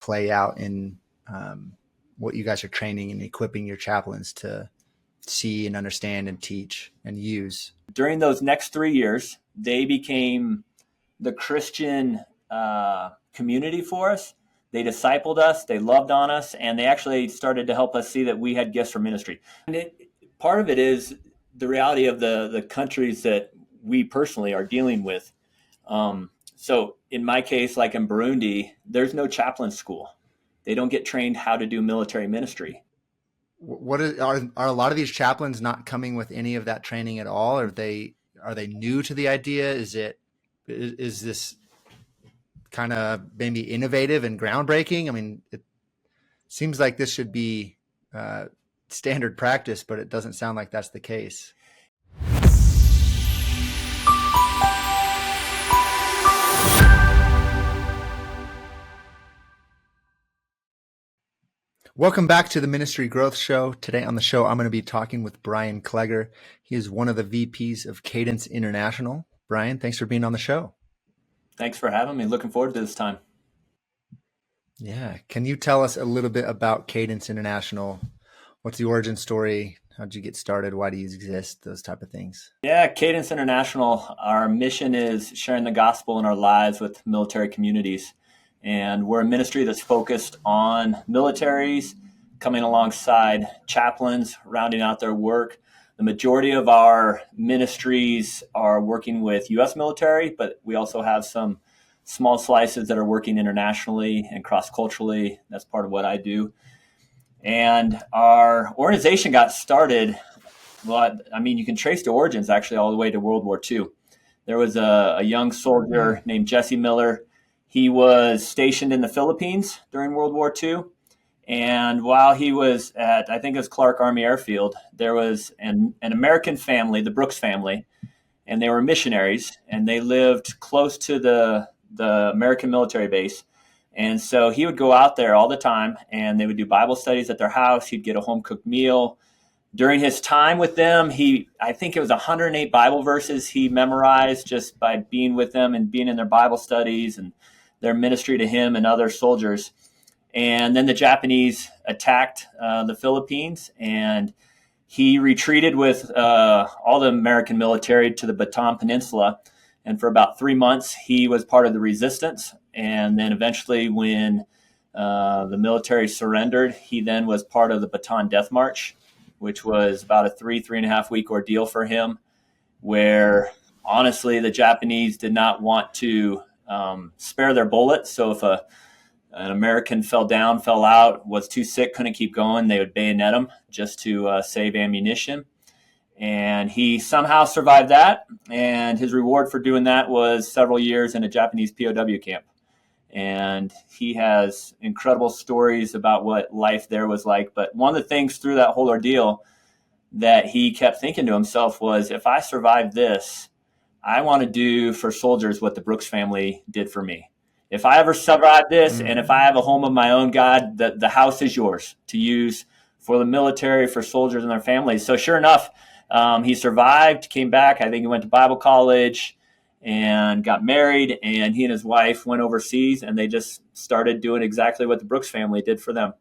play out in what you guys are training and equipping your chaplains to see and understand and teach and use? During those next 3 years, they became the Christian community for us. They discipled us, they loved on us, and they actually started to help us see that we had gifts for ministry. And part of it is the reality of the countries that we personally are dealing with. So in my case, like in Burundi, there's no chaplain school. They don't get trained how to do military ministry. Are a lot of these chaplains not coming with any of that training at all? Are they new to the idea? Is this kind of maybe innovative and groundbreaking? I mean, it seems like this should be standard practice, but it doesn't sound like that's the case. Welcome back to the Ministry Growth Show. Today on the show, I'm going to be talking with Brian Kleager. He is one of the VPs of Cadence International. Brian, thanks for being on the show. Thanks for having me. Looking forward to this time. Yeah. Can you tell us a little bit about Cadence International? What's the origin story? How'd you get started? Why do you exist? Those type of things. Yeah, Cadence International, our mission is sharing the gospel in our lives with military communities. And we're a ministry that's focused on militaries, coming alongside chaplains, rounding out their work. The majority of our ministries are working with U.S. military, but we also have some small slices that are working internationally and cross-culturally. That's part of what I do. And our organization got started, well, I mean, you can trace the origins actually all the way to World War II. There was a young soldier named Jesse Miller. He was stationed in the Philippines during World War II. And while he was at, I think it was Clark Army Airfield, there was an American family, the Brooks family, and they were missionaries, and they lived close to the American military base. And so he would go out there all the time, and they would do Bible studies at their house. He'd get a home-cooked meal. During his time with them, I think it was 108 Bible verses he memorized just by being with them and being in their Bible studies and their ministry to him and other soldiers. And then the Japanese attacked the Philippines, and he retreated with all the American military to the Bataan Peninsula. And for about 3 months, he was part of the resistance. And then eventually when the military surrendered, he then was part of the Bataan Death March, which was about a 3.5 week ordeal for him, where honestly, the Japanese did not want to spare their bullets. So if an American fell out, was too sick, couldn't keep going, they would bayonet him just to save ammunition. And he somehow survived that. And his reward for doing that was several years in a Japanese POW camp. And he has incredible stories about what life there was like. But one of the things through that whole ordeal that he kept thinking to himself was, if I survive this, I want to do for soldiers what the Brooks family did for me. If I ever survive this, and if I have a home of my own, God, the house is yours to use for the military, for soldiers and their families. So sure enough, he survived, came back. I think he went to Bible college and got married, and he and his wife went overseas, and they just started doing exactly what the Brooks family did for them.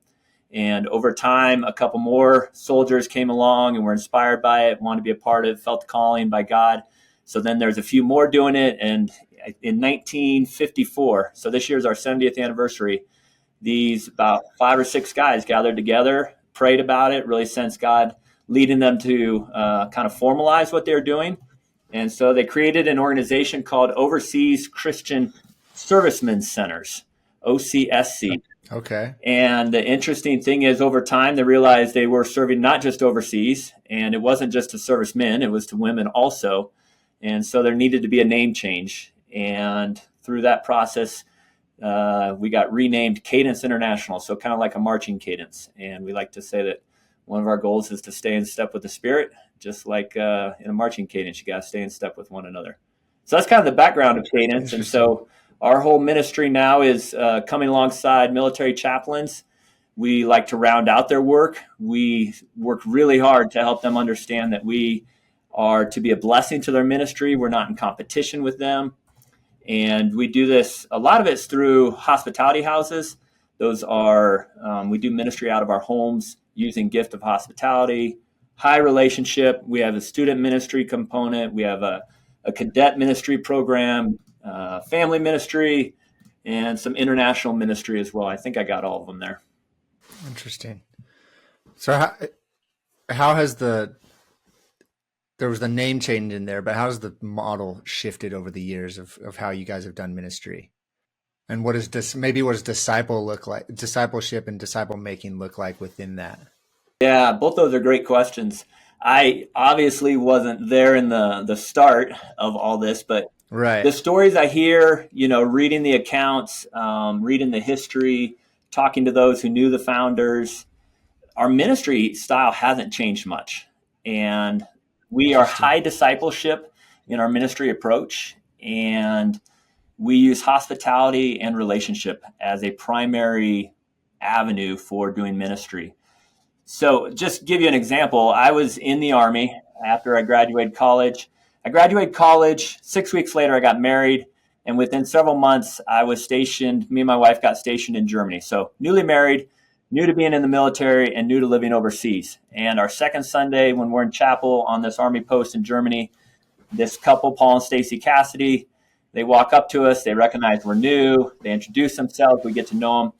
And over time, a couple more soldiers came along and were inspired by it, wanted to be a part of it, felt the calling by God. So then there's a few more doing it. And in 1954, so this year's our 70th anniversary, these about 5 or 6 guys gathered together, prayed about it, really sensed God leading them to kind of formalize what they're doing. And so they created an organization called Overseas Christian Servicemen Centers, OCSC. Okay. And the interesting thing is, over time, they realized they were serving not just overseas, and it wasn't just to servicemen, it was to women also. And so there needed to be a name change. And through that process, we got renamed Cadence International, so kind of like a marching cadence. And we like to say that one of our goals is to stay in step with the Spirit, just like in a marching cadence, you got to stay in step with one another. So that's kind of the background of Cadence. And so our whole ministry now is coming alongside military chaplains. We like to round out their work. We work really hard to help them understand that we are to be a blessing to their ministry. We're not in competition with them. And we do this, a lot of it's through hospitality houses, Those are, we do ministry out of our homes using gift of hospitality, high relationship. We have a student ministry component. We have a cadet ministry program, family ministry, and some international ministry as well. I think I got all of them there. Interesting. So how has there was the name change in there, but how's the model shifted over the years of how you guys have done ministry? And what does discipleship and disciple making look like within that? Yeah, both those are great questions. I obviously wasn't there in the start of all this, but Right. the stories I hear, reading the accounts, reading the history, talking to those who knew the founders, our ministry style hasn't changed much. And we are Interesting. high discipleship in our ministry approach. And we use hospitality and relationship as a primary avenue for doing ministry. So just give you an example, I was in the Army after I graduated college. 6 weeks later, I got married. And within several months, me and my wife got stationed in Germany. So newly married, new to being in the military, and new to living overseas. And our second Sunday, when we're in chapel on this Army post in Germany, this couple, Paul and Stacy Cassidy, they walk up to us. They recognize we're new. They introduce themselves. We get to know them.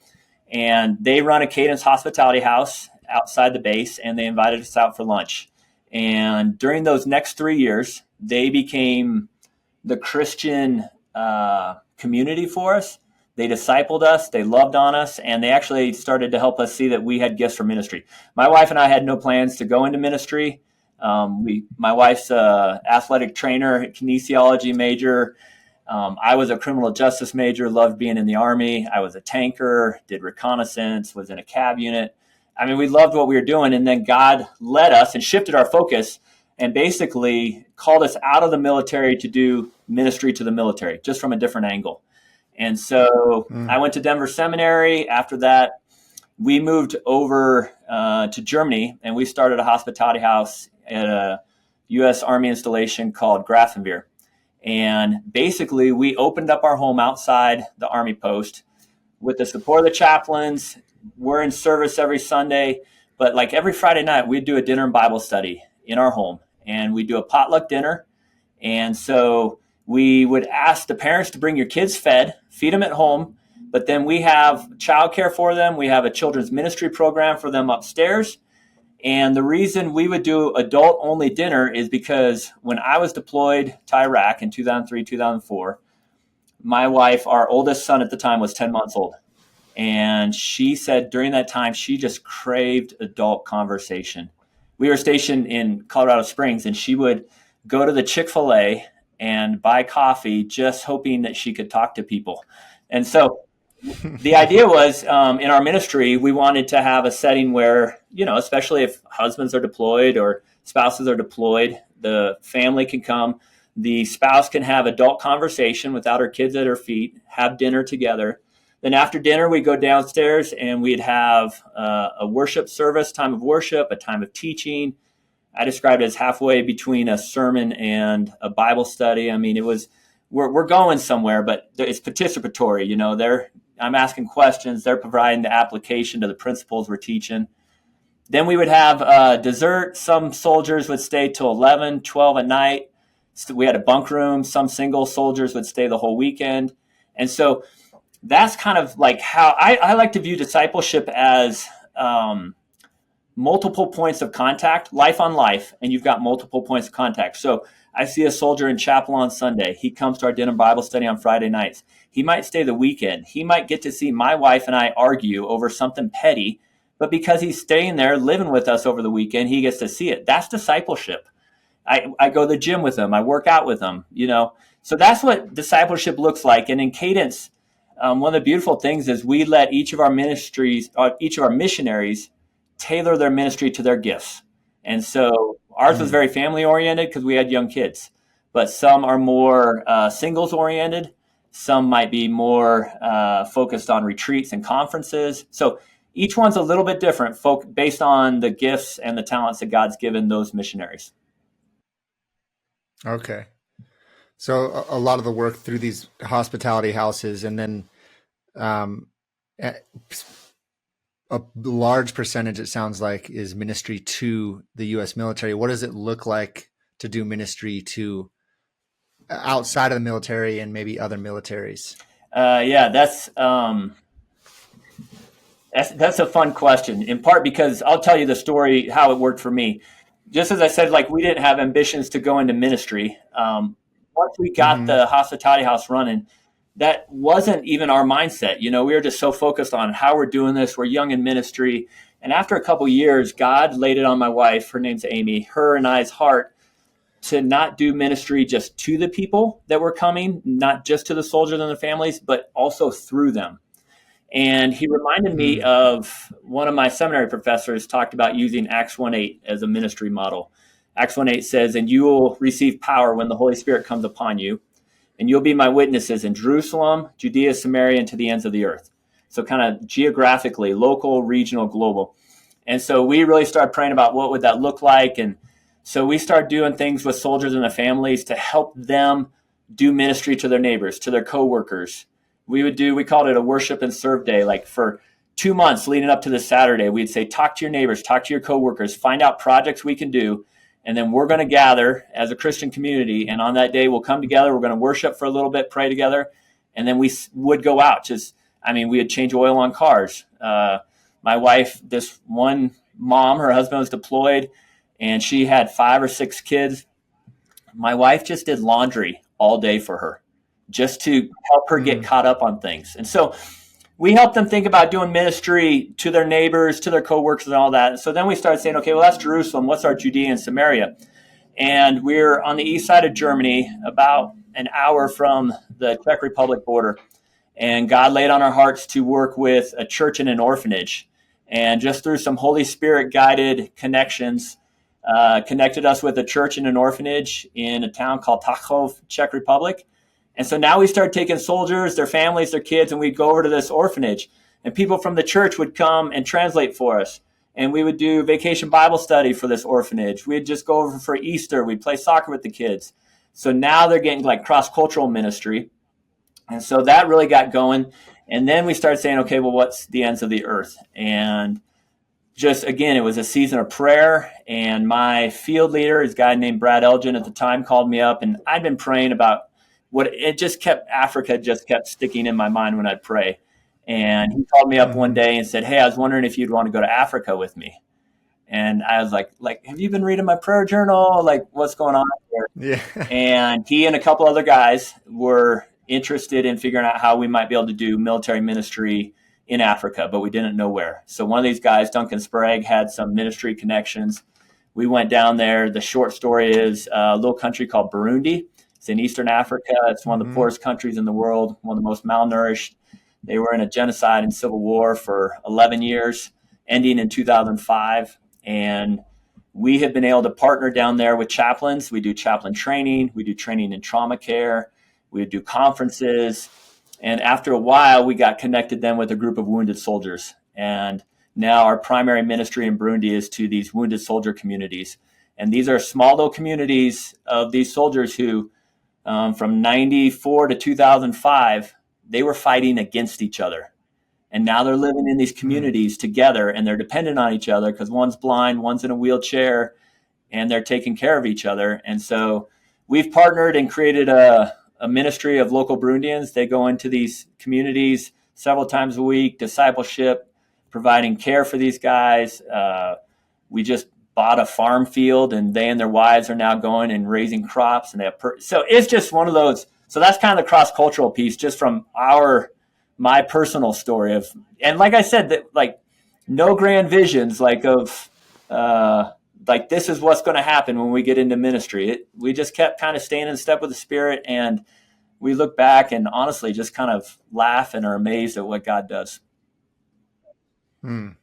And they run a Cadence hospitality house outside the base, and they invited us out for lunch. And during those next 3 years, they became the Christian community for us. They discipled us, they loved on us, and they actually started to help us see that we had gifts for ministry. My wife and I had no plans to go into ministry. My wife's an athletic trainer, kinesiology major. I was a criminal justice major, loved being in the Army. I was a tanker, did reconnaissance, was in a cab unit. I mean, we loved what we were doing. And then God led us and shifted our focus and basically called us out of the military to do ministry to the military, just from a different angle. And so I went to Denver Seminary. After that, we moved over to Germany, and we started a hospitality house at a U.S. Army installation called Grafenwehr. And basically, we opened up our home outside the Army post with the support of the chaplains. We're in service every Sunday, but like every Friday night, we'd do a dinner and Bible study in our home, and we do a potluck dinner. And so we would ask the parents to bring your kids fed, feed them at home, but then we have childcare for them. We have a children's ministry program for them upstairs. And the reason we would do adult-only dinner is because when I was deployed to Iraq in 2003, 2004, my wife, our oldest son at the time, was 10 months old. And she said during that time, she just craved adult conversation. We were stationed in Colorado Springs, and she would go to the Chick-fil-A and buy coffee just hoping that she could talk to people. And so the idea was in our ministry, we wanted to have a setting where, especially if husbands are deployed or spouses are deployed, the family can come. The spouse can have adult conversation without her kids at her feet, have dinner together. Then after dinner, we'd go downstairs and we'd have a worship service, time of worship, a time of teaching. I described it as halfway between a sermon and a Bible study. I mean, we're going somewhere, but it's participatory. I'm asking questions. They're providing the application to the principles we're teaching. Then we would have dessert. Some soldiers would stay till 11, 12 at night. So we had a bunk room. Some single soldiers would stay the whole weekend. And so that's kind of like how I like to view discipleship as multiple points of contact, life on life, and you've got multiple points of contact. So I see a soldier in chapel on Sunday. He comes to our dinner Bible study on Friday nights. He might stay the weekend. He might get to see my wife and I argue over something petty, but because he's staying there, living with us over the weekend, he gets to see it. That's discipleship. I go to the gym with him. I work out with him, So that's what discipleship looks like. And in Cadence, one of the beautiful things is we let each of our missionaries tailor their ministry to their gifts. And so ours was very family oriented because we had young kids, but some are more singles oriented. Some might be more focused on retreats and conferences. So each one's a little bit different based on the gifts and the talents that God's given those missionaries. Okay. So a lot of the work through these hospitality houses, and then a large percentage, it sounds like, is ministry to the U.S. military. What does it look like to do ministry to outside of the military and maybe other militaries? Yeah, that's a fun question, in part because I'll tell you the story, how it worked for me. Just as I said, like, we didn't have ambitions to go into ministry. Once we got Mm-hmm. the hospitality house running, that wasn't even our mindset. We were just so focused on how we're doing this. We're young in ministry. And after a couple years, God laid it on my wife, her name's Amy, her and I's heart to not do ministry just to the people that were coming, not just to the soldiers and their families, but also through them. And he reminded me Mm. of one of my seminary professors talked about using Acts 1:8 as a ministry model. Acts 1:8 says, "And you will receive power when the Holy Spirit comes upon you, and you'll be my witnesses in Jerusalem, Judea, Samaria, and to the ends of the earth." So kind of geographically, local, regional, global. And so we really started praying about what would that look like. And so we started doing things with soldiers and their families to help them do ministry to their neighbors, to their coworkers. We called it a worship and serve day. Like for 2 months leading up to this Saturday, we'd say, talk to your neighbors, talk to your coworkers, find out projects we can do. And then we're going to gather as a Christian community. And on that day, we'll come together. We're going to worship for a little bit, pray together. And then we would go out. We would change oil on cars. My wife, this one mom, her husband was deployed and she had 5 or 6 kids. My wife just did laundry all day for her just to help her get Mm. caught up on things. And so we helped them think about doing ministry to their neighbors, to their coworkers and all that. And so then we started saying, okay, well, that's Jerusalem. What's our Judea and Samaria? And we're on the east side of Germany, about an hour from the Czech Republic border. And God laid on our hearts to work with a church and an orphanage. And just through some Holy Spirit guided connections, connected us with a church and an orphanage in a town called Tachov, Czech Republic. And so now we started taking soldiers, their families, their kids, and we'd go over to this orphanage. And people from the church would come and translate for us. And we would do vacation Bible study for this orphanage. We'd just go over for Easter. We'd play soccer with the kids. So now they're getting like cross-cultural ministry. And so that really got going. And then we started saying, okay, well, what's the ends of the earth? And just, again, it was a season of prayer. And my field leader, this guy named Brad Elgin at the time, called me up. And I'd been praying about Africa just kept sticking in my mind when I'd pray. And he called me up one Mm-hmm. day and said, hey, I was wondering if you'd want to go to Africa with me. And I was like, have you been reading my prayer journal? Like, what's going on here? Yeah. And he and a couple other guys were interested in figuring out how we might be able to do military ministry in Africa, but we didn't know where. So one of these guys, Duncan Sprague, had some ministry connections. We went down there. The short story is a little country called Burundi. It's in Eastern Africa. It's one of the Mm-hmm. poorest countries in the world, one of the most malnourished. They were in a genocide and civil war for 11 years, ending in 2005. And we have been able to partner down there with chaplains. We do chaplain training. We do training in trauma care. We do conferences. And after a while, we got connected then with a group of wounded soldiers. And now our primary ministry in Burundi is to these wounded soldier communities. And these are small little communities of these soldiers who, from 94 to 2005, they were fighting against each other. And now they're living in these Mm. communities together, and they're dependent on each other because one's blind, one's in a wheelchair, and they're taking care of each other. And so we've partnered and created a ministry of local Burundians. They go into these communities several times a week, discipleship, providing care for these guys. We just bought a farm field, and they and their wives are now going and raising crops. And they have so it's just one of those. So that's kind of the cross-cultural piece, just from my personal story of, and like I said, that like no grand visions, like of like this is what's going to happen when we get into ministry. We just kept kind of staying in step with the Spirit, and we look back and honestly just kind of laugh and are amazed at what God does. Mm.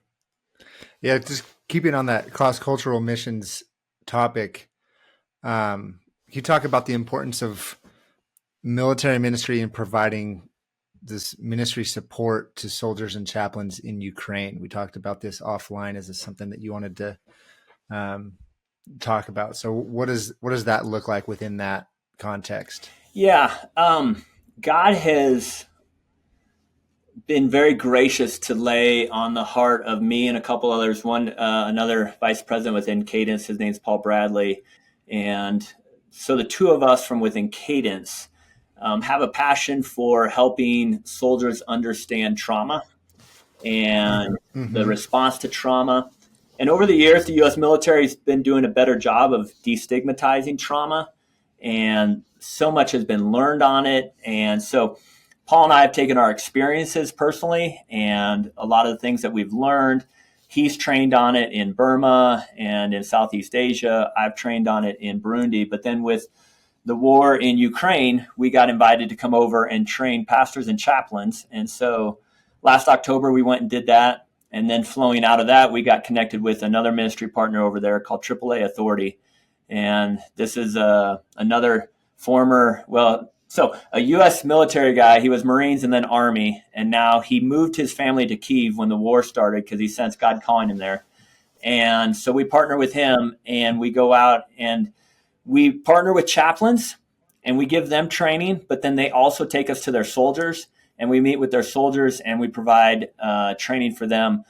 Yeah, just keeping on that cross-cultural missions topic. Can you talk about the importance of military ministry and providing this ministry support to soldiers and chaplains in Ukraine? We talked about this offline. Is this something that you wanted to talk about? So what does that look like within that context? Yeah, God has been very gracious to lay on the heart of me and a couple others. One, another vice president within Cadence, his name's Paul Bradley. And so the two of us from within Cadence have a passion for helping soldiers understand trauma and the Mm-hmm. response to trauma. And over the years, the U.S. military has been doing a better job of destigmatizing trauma, and so much has been learned on it. And so Paul and I have taken our experiences personally and a lot of the things that we've learned. He's trained on it in Burma and in Southeast Asia. I've trained on it in Burundi. But then with the war in Ukraine, we got invited to come over and train pastors and chaplains. And so last October, we went and did that. And then flowing out of that, we got connected with another ministry partner over there called AAA Authority. And this is another former, so a U.S. military guy. He was Marines and then Army. And now he moved his family to Kyiv when the war started because he sensed God calling him there. And so we partner with him and we go out and we partner with chaplains and we give them training, but then they also take us to their soldiers and we meet with their soldiers and we provide training for them.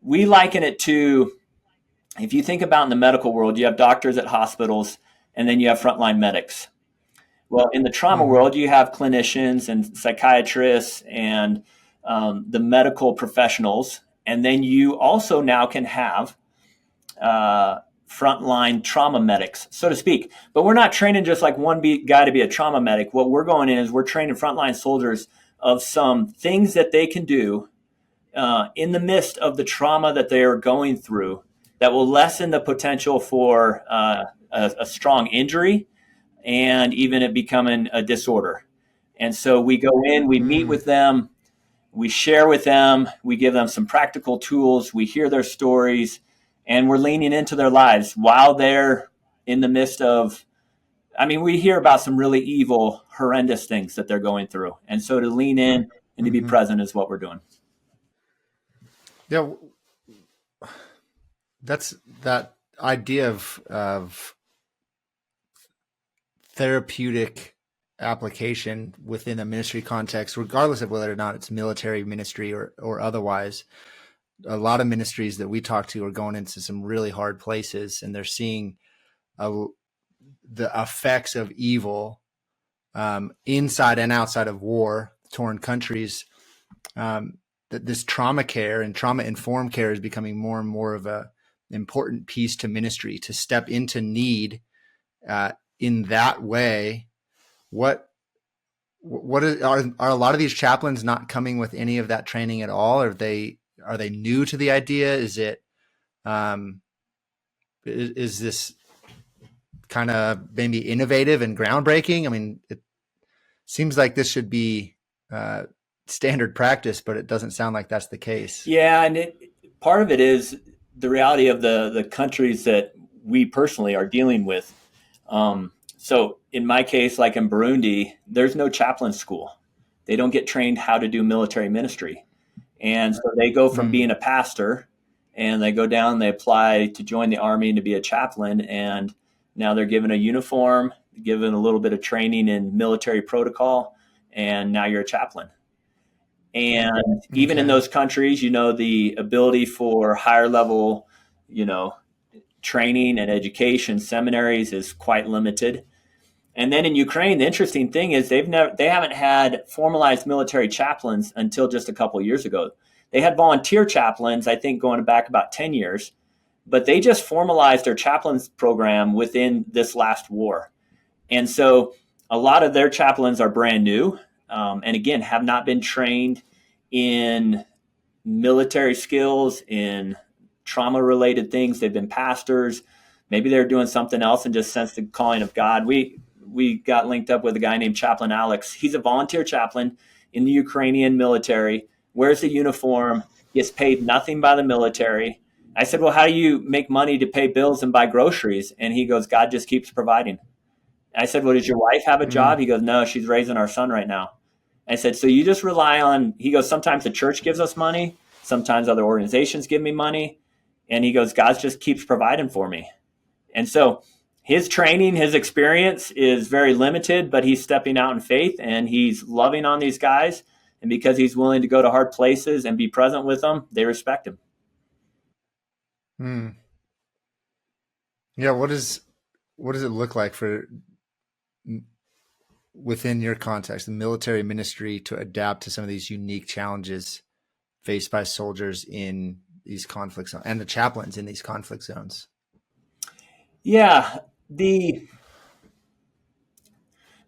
We liken it to, if you think about in the medical world, you have doctors at hospitals and then you have frontline medics. Well, in the trauma Mm-hmm. world, you have clinicians and psychiatrists and the medical professionals. And then you also now can have frontline trauma medics, so to speak. But we're not training just like one guy to be a trauma medic. What we're going in is we're training frontline soldiers of some things that they can do in the midst of the trauma that they are going through that will lessen the potential for a strong injury and even it becoming a disorder. And so we go in, we meet with them, we share with them, we give them some practical tools, we hear their stories, and we're leaning into their lives while they're in the midst of, we hear about some really evil, horrendous things that they're going through. And so to lean in and to be Mm-hmm. present is what we're doing. Yeah, that's that idea of therapeutic application within a ministry context, regardless of whether or not it's military ministry or otherwise. A lot of ministries that we talk to are going into some really hard places, and they're seeing the effects of evil inside and outside of war, torn countries. That this trauma care and trauma informed care is becoming more and more of a important piece to ministry, to step into need in that way. What are a lot of these chaplains not coming with any of that training at all? Are they new to the idea? Is this kind of maybe innovative and groundbreaking? It seems like this should be standard practice, but it doesn't sound like that's the case. Yeah, and part of it is the reality of the countries that we personally are dealing with. So in my case, like in Burundi, there's no chaplain school. They don't get trained how to do military ministry. And so they go from being a pastor and they go down, they apply to join the army and to be a chaplain. And now they're given a uniform, given a little bit of training in military protocol, and now you're a chaplain. And even in those countries, the ability for higher level, training and education, seminaries is quite limited. And then in Ukraine, the interesting thing is they haven't had formalized military chaplains until just a couple of years ago. They had volunteer chaplains, I think, going back about 10 years, but they just formalized their chaplains program within this last war. And so a lot of their chaplains are brand new, and again, have not been trained in military skills, in trauma-related things. They've been pastors. Maybe they're doing something else and just sensed the calling of God. We got linked up with a guy named Chaplain Alex. He's a volunteer chaplain in the Ukrainian military, wears the uniform, gets paid nothing by the military. I said, well, how do you make money to pay bills and buy groceries? And he goes, God just keeps providing. I said, well, does your wife have a job? He goes, no, she's raising our son right now. I said, so you just rely on, he goes, sometimes the church gives us money. Sometimes other organizations give me money. And he goes, God just keeps providing for me. And so his training, his experience is very limited, but he's stepping out in faith and he's loving on these guys. And because he's willing to go to hard places and be present with them, they respect him. Hmm. Yeah. What does it look like for within your context, the military ministry, to adapt to some of these unique challenges faced by soldiers in these conflict zones and the chaplains in these conflict zones? Yeah, the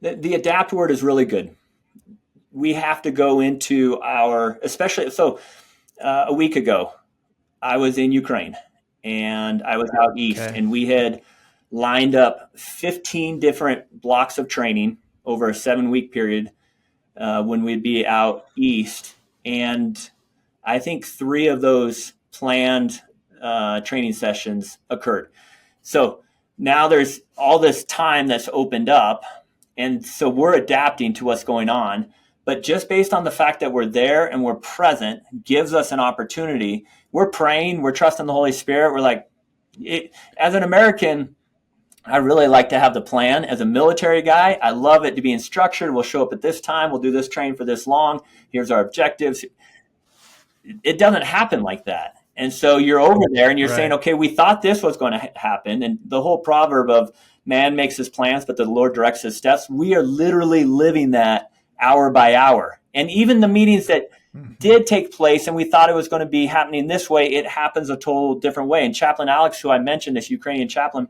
adapt word is really good. We have to go into especially a week ago, I was in Ukraine and I was out east, Okay. and we had lined up 15 different blocks of training over a 7-week period when we'd be out east. And I think 3 of those planned training sessions occurred. So now there's all this time that's opened up. And so we're adapting to what's going on. But just based on the fact that we're there and we're present gives us an opportunity. We're praying, we're trusting the Holy Spirit. We're like, as an American, I really like to have the plan. As a military guy, I love it to be structured. We'll show up at this time. We'll do this training for this long. Here's our objectives. It doesn't happen like that. And so you're over there and you're saying, okay, we thought this was going to happen. And the whole proverb of man makes his plans, but the Lord directs his steps. We are literally living that hour by hour. And even the meetings that did take place and we thought it was going to be happening this way, it happens a total different way. And Chaplain Alex, who I mentioned, this Ukrainian chaplain,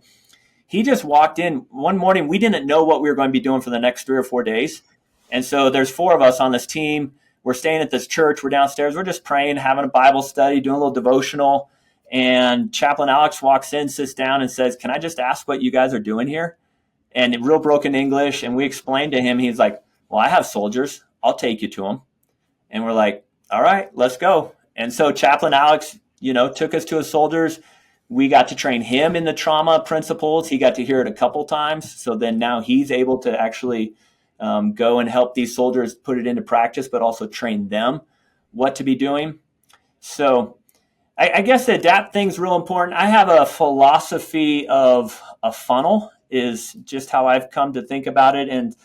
he just walked in one morning. We didn't know what we were going to be doing for the next 3 or 4 days. And so there's 4 of us on this team. We're staying at this church. We're downstairs. We're just praying, having a Bible study, doing a little devotional. And Chaplain Alex walks in, sits down, and says, "Can I just ask what you guys are doing here?" And in real broken English. And we explained to him. He's like, "Well, I have soldiers. I'll take you to them." And we're like, "All right, let's go." And so Chaplain Alex, took us to his soldiers. We got to train him in the trauma principles. He got to hear it a couple times. So then now he's able to actually go and help these soldiers put it into practice, but also train them what to be doing. So I guess the adapt thing's real important. I have a philosophy of a funnel is just how I've come to think about it. And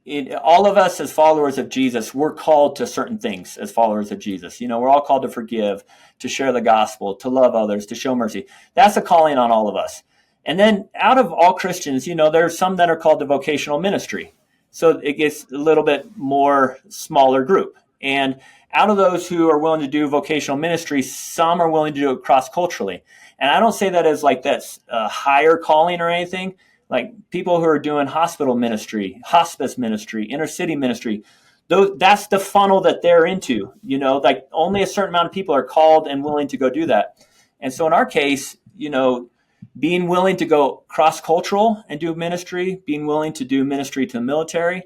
in all of us as followers of Jesus, we're called to certain things as followers of Jesus. We're all called to forgive, to share the gospel, to love others, to show mercy. That's a calling on all of us. And then out of all Christians, there's some that are called to vocational ministry. So it gets a little bit more smaller group. And out of those who are willing to do vocational ministry, some are willing to do it cross-culturally. And I don't say that as like that's a higher calling or anything. Like people who are doing hospital ministry, hospice ministry, inner city ministry, that's the funnel that they're into. Like only a certain amount of people are called and willing to go do that. And so in our case, being willing to go cross-cultural and do ministry, being willing to do ministry to the military,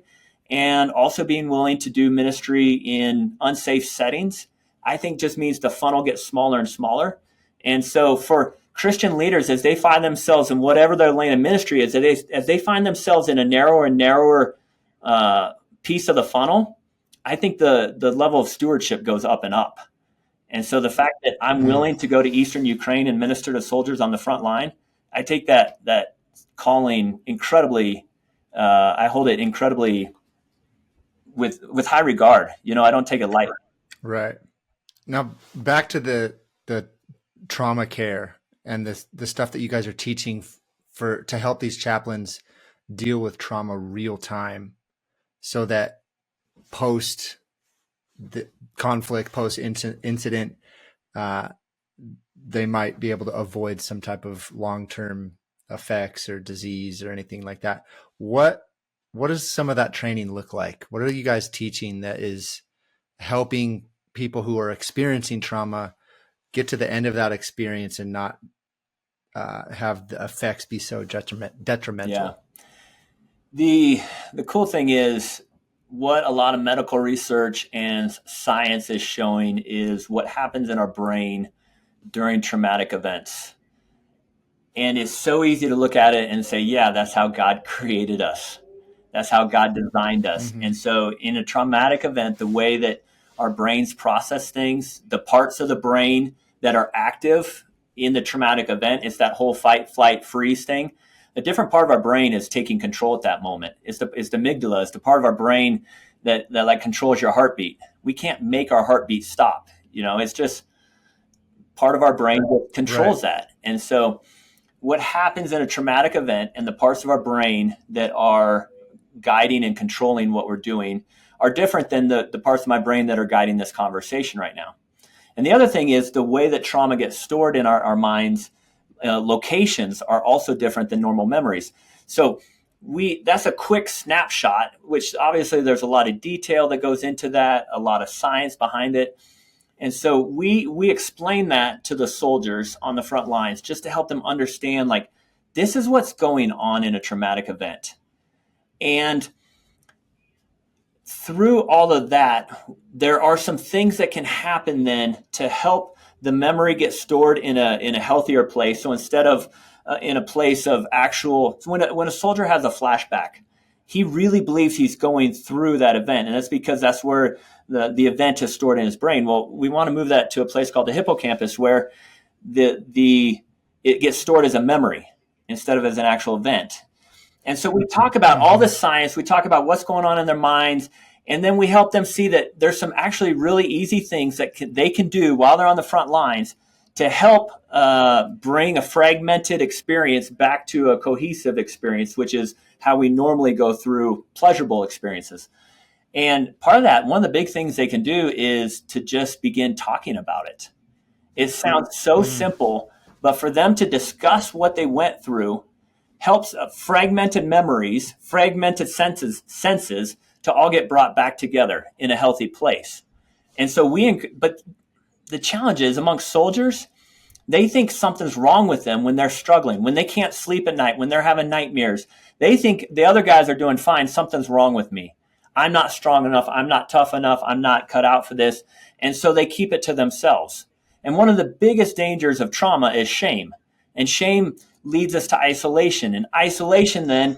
and also being willing to do ministry in unsafe settings, I think just means the funnel gets smaller and smaller. And so for Christian leaders, as they find themselves in whatever their lane of ministry is, as they find themselves in a narrower and narrower piece of the funnel, I think the level of stewardship goes up and up. And so the fact that I'm willing to go to Eastern Ukraine and minister to soldiers on the front line, I take that calling incredibly, I hold it incredibly with high regard. I don't take it lightly. Right. Now back to the trauma care and the stuff that you guys are teaching to help these chaplains deal with trauma real time, so that post the conflict, post incident, they might be able to avoid some type of long-term effects or disease or anything like that. What does some of that training look like? What are you guys teaching that is helping people who are experiencing trauma get to the end of that experience and not have the effects be so detrimental? Yeah. The cool thing is what a lot of medical research and science is showing is what happens in our brain during traumatic events. And it's so easy to look at it and say, yeah, that's how God created us. That's how God designed us. Mm-hmm. And so in a traumatic event, the way that our brains process things, the parts of the brain that are active in the traumatic event, it's that whole fight, flight, freeze thing. A different part of our brain is taking control at that moment. It's the amygdala. It's the part of our brain that like controls your heartbeat. We can't make our heartbeat stop. It's just part of our brain that controls that. And so what happens in a traumatic event, and the parts of our brain that are guiding and controlling what we're doing are different than the parts of my brain that are guiding this conversation right now. And the other thing is the way that trauma gets stored in our minds, locations are also different than normal memories. So that's a quick snapshot, which obviously there's a lot of detail that goes into that, a lot of science behind it. And so we explain that to the soldiers on the front lines just to help them understand, like, this is what's going on in a traumatic event. And through all of that, there are some things that can happen then to help the memory get stored in a healthier place. So instead of in a place of actual, when a soldier has a flashback, he really believes he's going through that event. And that's because that's where the event is stored in his brain. Well, we want to move that to a place called the hippocampus, where it gets stored as a memory instead of as an actual event. And so we talk about all the science, we talk about what's going on in their minds, and then we help them see that there's some actually really easy things that they can do while they're on the front lines to help bring a fragmented experience back to a cohesive experience, which is how we normally go through pleasurable experiences. And part of that, one of the big things they can do is to just begin talking about it. It sounds so simple, but for them to discuss what they went through helps fragmented memories, fragmented senses to all get brought back together in a healthy place. And so but the challenge is amongst soldiers, they think something's wrong with them when they're struggling, when they can't sleep at night, when they're having nightmares. They think the other guys are doing fine. Something's wrong with me. I'm not strong enough. I'm not tough enough. I'm not cut out for this. And so they keep it to themselves. And one of the biggest dangers of trauma is shame. And shame leads us to isolation. And isolation then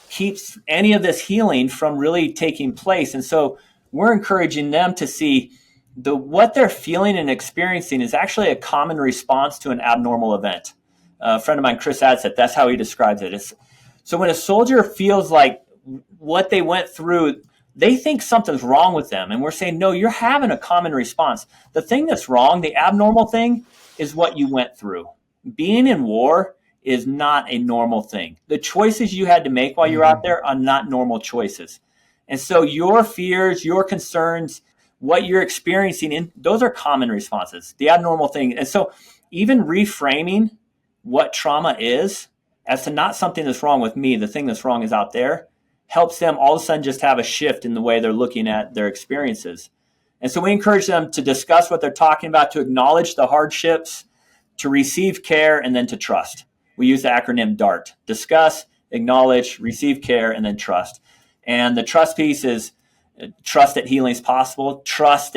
keeps any of this healing from really taking place. And so we're encouraging them to see what they're feeling and experiencing is actually a common response to an abnormal event. A friend of mine, Chris Adset, that's how he describes it. So when a soldier feels like what they went through, they think something's wrong with them. And we're saying, no, you're having a common response. The thing that's wrong, the abnormal thing, is what you went through. Being in war is not a normal thing. The choices you had to make while you're out there are not normal choices. And so your fears, your concerns, what you're experiencing, those are common responses, the abnormal thing. And so even reframing what trauma is as to not something that's wrong with me, the thing that's wrong is out there, helps them all of a sudden just have a shift in the way they're looking at their experiences. And so we encourage them to discuss what they're talking about, to acknowledge the hardships, to receive care, and then to trust. We use the acronym DART: discuss, acknowledge, receive care, and then trust. And the trust piece is trust that healing is possible. Trust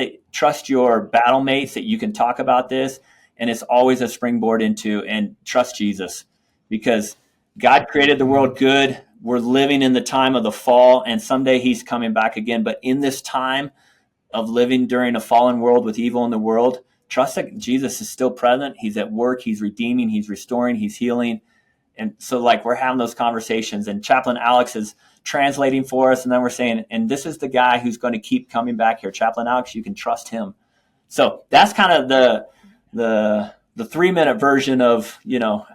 your battle mates that you can talk about this. And it's always a springboard into, and trust Jesus, because God created the world good. We're living in the time of the fall, and someday he's coming back again. But in this time of living during a fallen world with evil in the world, trust that Jesus is still present. He's at work. He's redeeming. He's restoring. He's healing. And so we're having those conversations, and Chaplain Alex is translating for us. And then we're saying, and this is the guy who's going to keep coming back here. Chaplain Alex, you can trust him. So that's kind of the 3-minute version of,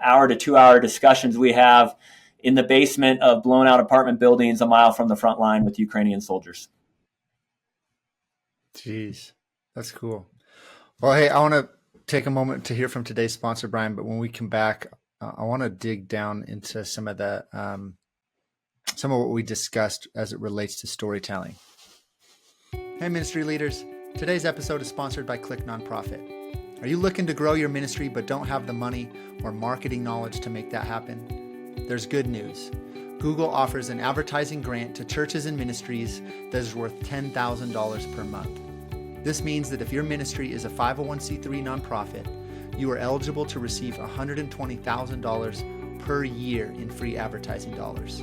hour to 2 hour discussions we have in the basement of blown out apartment buildings a mile from the front line with Ukrainian soldiers. Jeez, that's cool. Well, hey, I want to take a moment to hear from today's sponsor, Brian, but when we come back, I want to dig down into some of what we discussed as it relates to storytelling. Hey, ministry leaders. Today's episode is sponsored by Click Nonprofit. Are you looking to grow your ministry but don't have the money or marketing knowledge to make that happen? There's good news. Google offers an advertising grant to churches and ministries that is worth $10,000 per month. This means that if your ministry is a 501c3 nonprofit, you are eligible to receive $120,000 per year in free advertising dollars.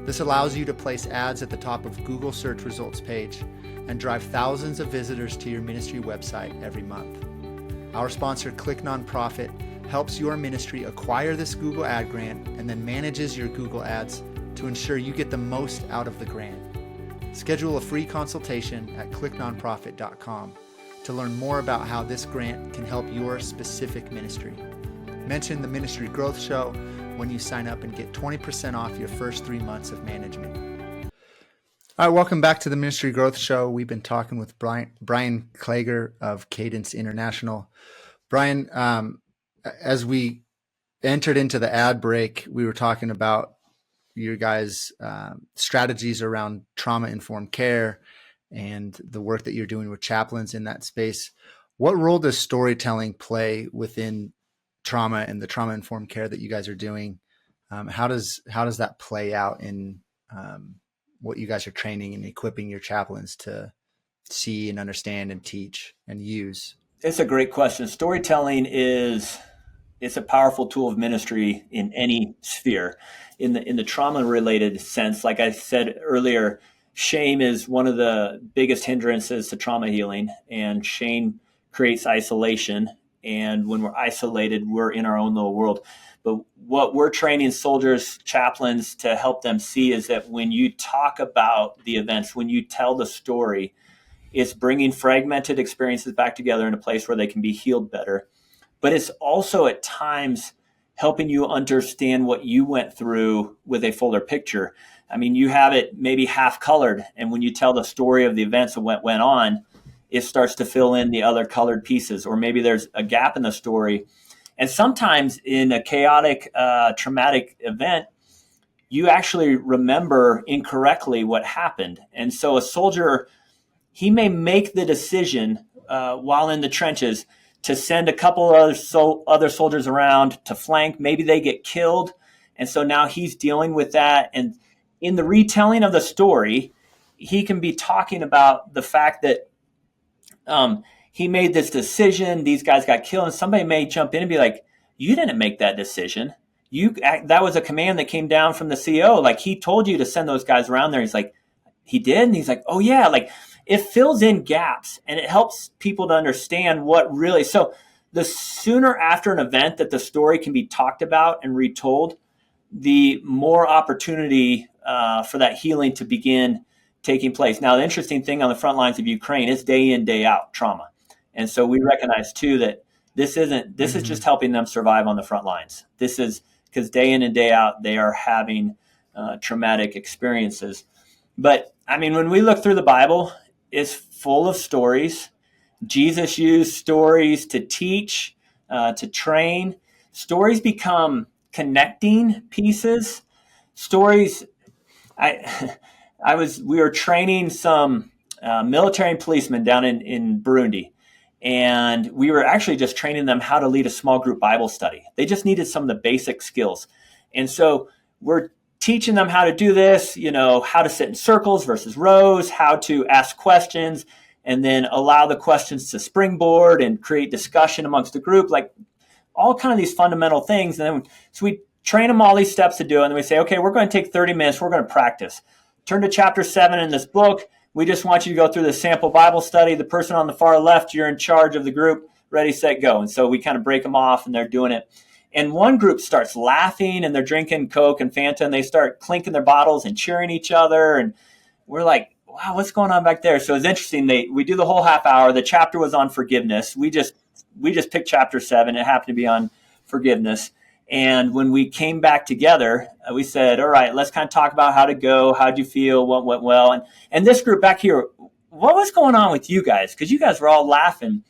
This allows you to place ads at the top of Google search results page and drive thousands of visitors to your ministry website every month. Our sponsor, Click Nonprofit, helps your ministry acquire this Google ad grant and then manages your Google ads to ensure you get the most out of the grant. Schedule a free consultation at clicknonprofit.com to learn more about how this grant can help your specific ministry. Mention the Ministry Growth Show when you sign up and get 20% off your first 3 months of management. All right, welcome back to the Ministry Growth Show. We've been talking with Brian Kleager of Cadence International. Brian, as we entered into the ad break, we were talking about your guys' strategies around trauma-informed care and the work that you're doing with chaplains in that space. What role does storytelling play within trauma and the trauma-informed care that you guys are doing? How does that play out in what you guys are training and equipping your chaplains to see and understand and teach and use? It's a great question. Storytelling it's a powerful tool of ministry in any sphere. In the trauma-related sense, like I said earlier, shame is one of the biggest hindrances to trauma healing, and shame creates isolation. And when we're isolated, we're in our own little world. But what we're training soldiers, chaplains to help them see is that when you talk about the events, when you tell the story, it's bringing fragmented experiences back together in a place where they can be healed better. But it's also at times helping you understand what you went through with a fuller picture. I mean, you have it maybe half colored, and when you tell the story of the events of what went on, it starts to fill in the other colored pieces, or maybe there's a gap in the story. And sometimes in a chaotic, traumatic event, you actually remember incorrectly what happened. And so a soldier, he may make the decision while in the trenches to send a couple of other soldiers around to flank. Maybe they get killed. And so now he's dealing with that. And in the retelling of the story, he can be talking about the fact that he made this decision, these guys got killed, and somebody may jump in and be like, you didn't make that decision. That was a command that came down from the CO. Like, he told you to send those guys around there. He's like, he did? And he's like, oh yeah. Like, it fills in gaps, and it helps people to understand what really, so the sooner after an event that the story can be talked about and retold, the more opportunity for that healing to begin taking place. Now, the interesting thing on the front lines of Ukraine is day in, day out trauma. And so we recognize too that this is just helping them survive on the front lines. This is because day in and day out, they are having traumatic experiences. But I mean, when we look through the Bible, it's full of stories. Jesus used stories to teach, to train. Stories become connecting pieces. Stories, we were training some military and policemen down in Burundi, and we were actually just training them how to lead a small group Bible study. They just needed some of the basic skills. And so we're teaching them how to do this, how to sit in circles versus rows, how to ask questions, and then allow the questions to springboard and create discussion amongst the group, like all kind of these fundamental things. And then so we train them all these steps to do it. And then we say, okay, we're going to take 30 minutes. We're going to practice. Turn to chapter 7 in this book. We just want you to go through the sample Bible study. The person on the far left, you're in charge of the group. Ready, set, go. And so we kind of break them off, and they're doing it. And one group starts laughing, and they're drinking Coke and Fanta, and they start clinking their bottles and cheering each other. And we're like, wow, what's going on back there? So it's interesting. We do the whole half hour. The chapter was on forgiveness. We just picked chapter 7. It happened to be on forgiveness. And when we came back together, we said, all right, let's kind of talk about how to go. How'd you feel? What went well? And this group back here, what was going on with you guys? Because you guys were all laughing.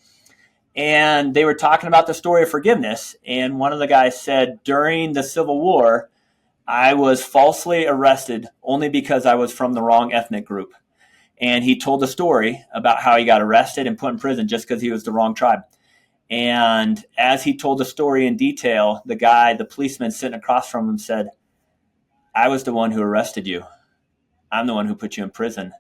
And they were talking about the story of forgiveness. And one of the guys said, during the Civil War, I was falsely arrested only because I was from the wrong ethnic group. And he told the story about how he got arrested and put in prison just because he was the wrong tribe. And as he told the story in detail, the policeman sitting across from him said, I was the one who arrested you. I'm the one who put you in prison.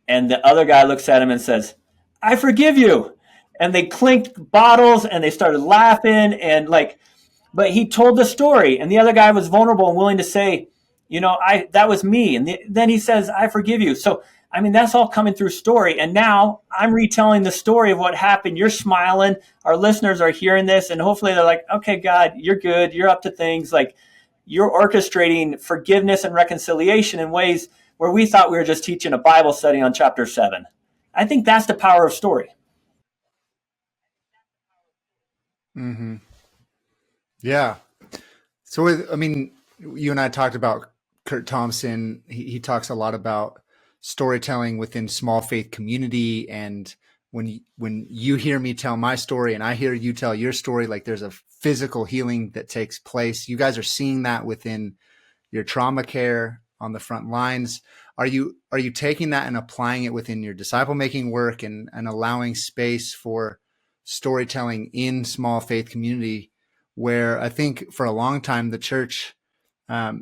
And the other guy looks at him and says, I forgive you. And they clinked bottles and they started laughing but he told the story, and the other guy was vulnerable and willing to say, that was me. And then he says, I forgive you. So, I mean, that's all coming through story. And now I'm retelling the story of what happened. You're smiling. Our listeners are hearing this, and hopefully they're like, okay, God, you're good. You're up to things. Like, you're orchestrating forgiveness and reconciliation in ways where we thought we were just teaching a Bible study on chapter 7. I think that's the power of story. Mm-hmm. Yeah. So, you and I talked about Kurt Thompson. He talks a lot about storytelling within small faith community. And when you hear me tell my story and I hear you tell your story, like there's a physical healing that takes place. You guys are seeing that within your trauma care on the front lines. Are you taking that and applying it within your disciple making work and allowing space for storytelling in small faith community, where I think for a long time the church,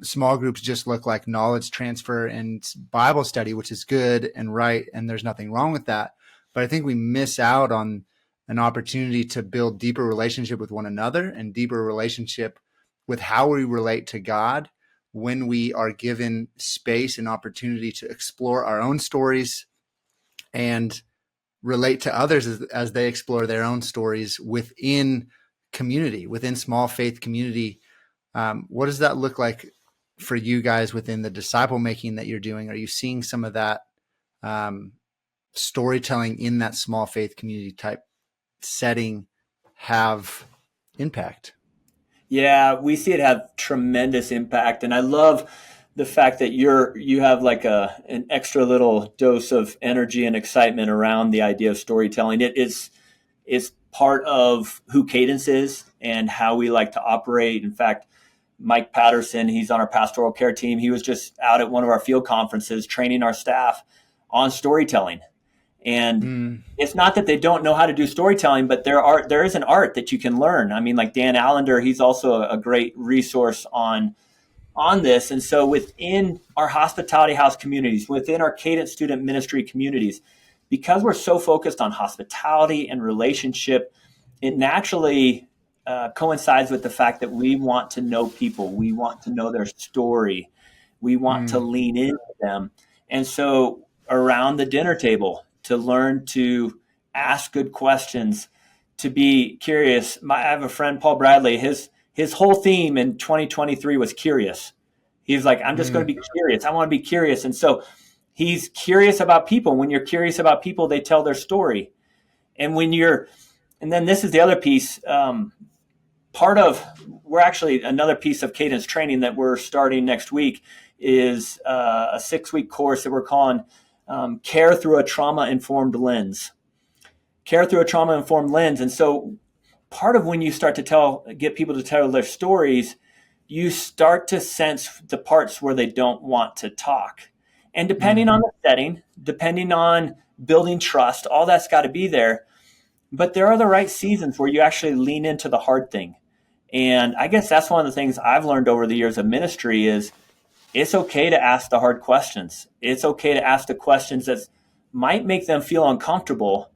small groups just look like knowledge transfer and Bible study, which is good and right, and there's nothing wrong with that. But I think we miss out on an opportunity to build deeper relationship with one another and deeper relationship with how we relate to God when we are given space and opportunity to explore our own stories and relate to others as they explore their own stories within community, within small faith community. What does that look like for you guys within the disciple making that you're doing? Are you seeing some of that storytelling in that small faith community type setting have impact? Yeah, we see it have tremendous impact, and I love the fact that you have like an extra little dose of energy and excitement around the idea of storytelling. It is part of who Cadence is and how we like to operate. In fact, Mike Patterson, he's on our pastoral care team. He was just out at one of our field conferences training our staff on storytelling. And it's not that they don't know how to do storytelling, but there is an art that you can learn. I mean, like Dan Allender, he's also a great resource on this. And so within our hospitality house communities, within our Cadence student ministry communities, because we're so focused on hospitality and relationship, it naturally coincides with the fact that we want to know people. We want to know their story. We want to lean into them. And so around the dinner table, to learn to ask good questions, to be curious. I have a friend, Paul Bradley, his whole theme in 2023 was curious. He's like, I'm just going to be curious. I want to be curious. And so he's curious about people. When you're curious about people, they tell their story. And then this is the other piece. We're actually another piece of Cadence training that we're starting next week is a 6-week course that we're calling Care Through a Trauma-Informed Lens. Care through a trauma-informed lens. And so part of when you start to get people to tell their stories, you start to sense the parts where they don't want to talk. And depending on the setting, depending on building trust, all that's got to be there. But there are the right seasons where you actually lean into the hard thing. And I guess that's one of the things I've learned over the years of ministry is it's okay to ask the hard questions. It's okay to ask the questions that might make them feel uncomfortable,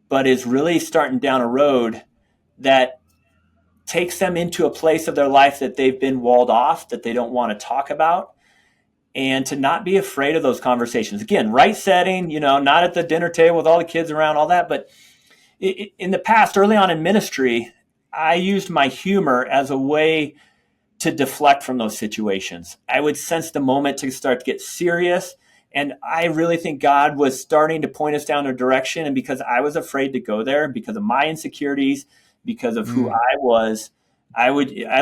but is really starting down a road that takes them into a place of their life that they've been walled off, that they don't want to talk about, and to not be afraid of those conversations. Again, right setting, not at the dinner table with all the kids around, all that. But in the past, early on in ministry, I used my humor as a way to deflect from those situations. I would sense the moment to start to get serious. And I really think God was starting to point us down a direction. And because I was afraid to go there, because of my insecurities, because of who I was, I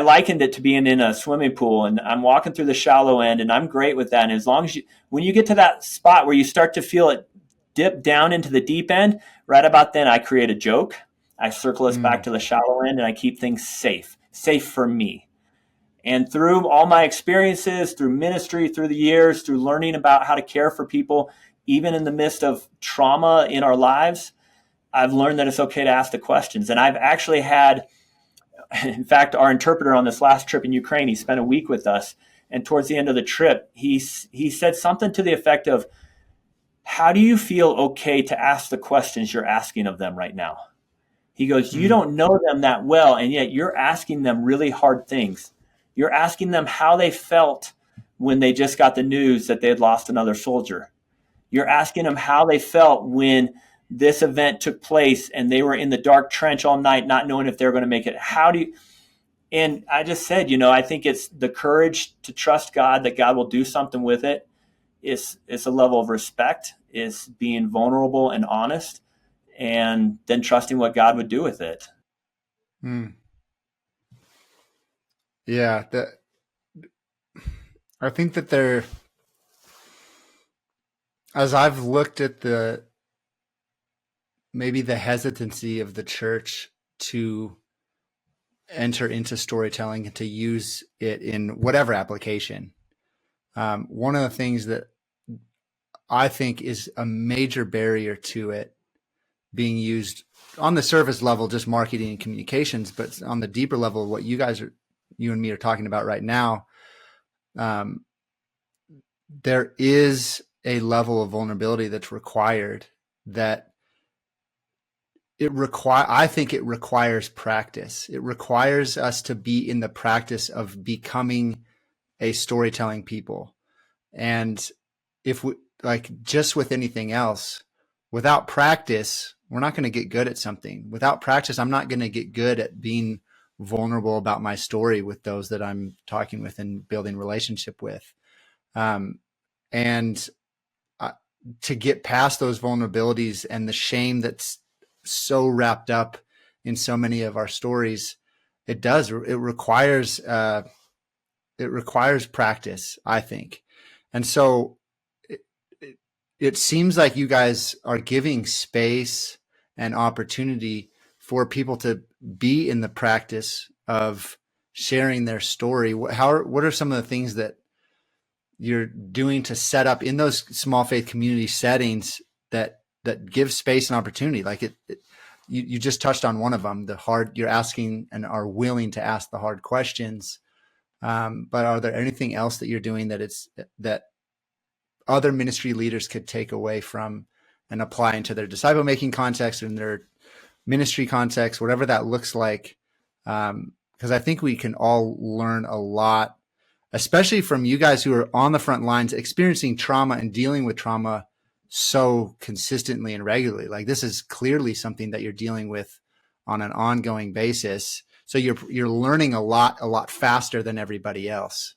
likened it to being in a swimming pool and I'm walking through the shallow end and I'm great with that. And as long as when you get to that spot where you start to feel it dip down into the deep end, right about then I create a joke. I circle us back to the shallow end and I keep things safe for me. And through all my experiences, through ministry, through the years, through learning about how to care for people, even in the midst of trauma in our lives, I've learned that it's okay to ask the questions. And I've actually had, in fact, our interpreter on this last trip in Ukraine, he spent a week with us. And towards the end of the trip, he said something to the effect of, how do you feel okay to ask the questions you're asking of them right now? He goes, you don't know them that well, and yet you're asking them really hard things. You're asking them how they felt when they just got the news that they had lost another soldier. You're asking them how they felt when this event took place and they were in the dark trench all night, not knowing if they were going to make it. And I just said, I think it's the courage to trust God, that God will do something with it. it's a level of respect. It's being vulnerable and honest, and then trusting what God would do with it. Mm. Yeah, I think that as I've looked at maybe the hesitancy of the church to enter into storytelling and to use it in whatever application. One of the things that I think is a major barrier to it being used on the surface level, just marketing and communications, but on the deeper level, what you and me are talking about right now, there is a level of vulnerability that's required that I think it requires practice. It requires us to be in the practice of becoming a storytelling people. And if we, like, just with anything else, without practice, we're not going to get good at something. Without practice, I'm not going to get good at being vulnerable about my story with those that I'm talking with and building relationship with. And to get past those vulnerabilities and the shame that's so wrapped up in so many of our stories, it requires practice, I think. And so it seems like you guys are giving space and opportunity for people to be in the practice of sharing their story. What are some of the things that you're doing to set up in those small faith community settings that give space and opportunity? Like you just touched on one of them, you're asking and are willing to ask the hard questions. But are there anything else that you're doing that other ministry leaders could take away from and apply into their disciple making context and their ministry context, whatever that looks like? Because I think we can all learn a lot, especially from you guys who are on the front lines, experiencing trauma and dealing with trauma so consistently and regularly. Like, this is clearly something that you're dealing with on an ongoing basis. So you're learning a lot faster than everybody else.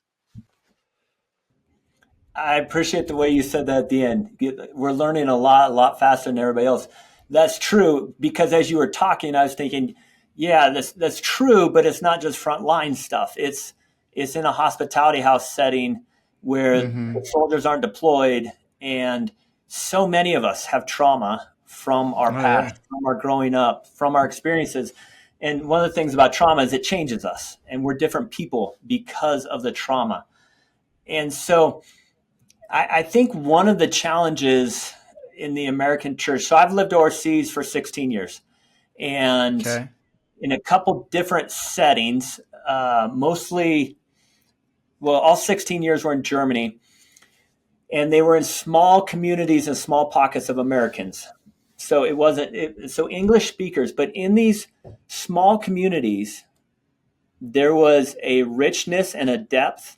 I appreciate the way you said that at the end. We're learning a lot faster than everybody else. That's true, because as you were talking, I was thinking, yeah, that's true, but it's not just frontline stuff. It's in a hospitality house setting where the soldiers aren't deployed, and so many of us have trauma from our past, from our growing up, from our experiences. And one of the things about trauma is it changes us, and we're different people because of the trauma. And so I think one of the challenges in the American church, so I've lived overseas for 16 years, and in a couple different settings, all 16 years were in Germany, and they were in small communities and small pockets of Americans. So it wasn't so English speakers, but in these small communities, there was a richness and a depth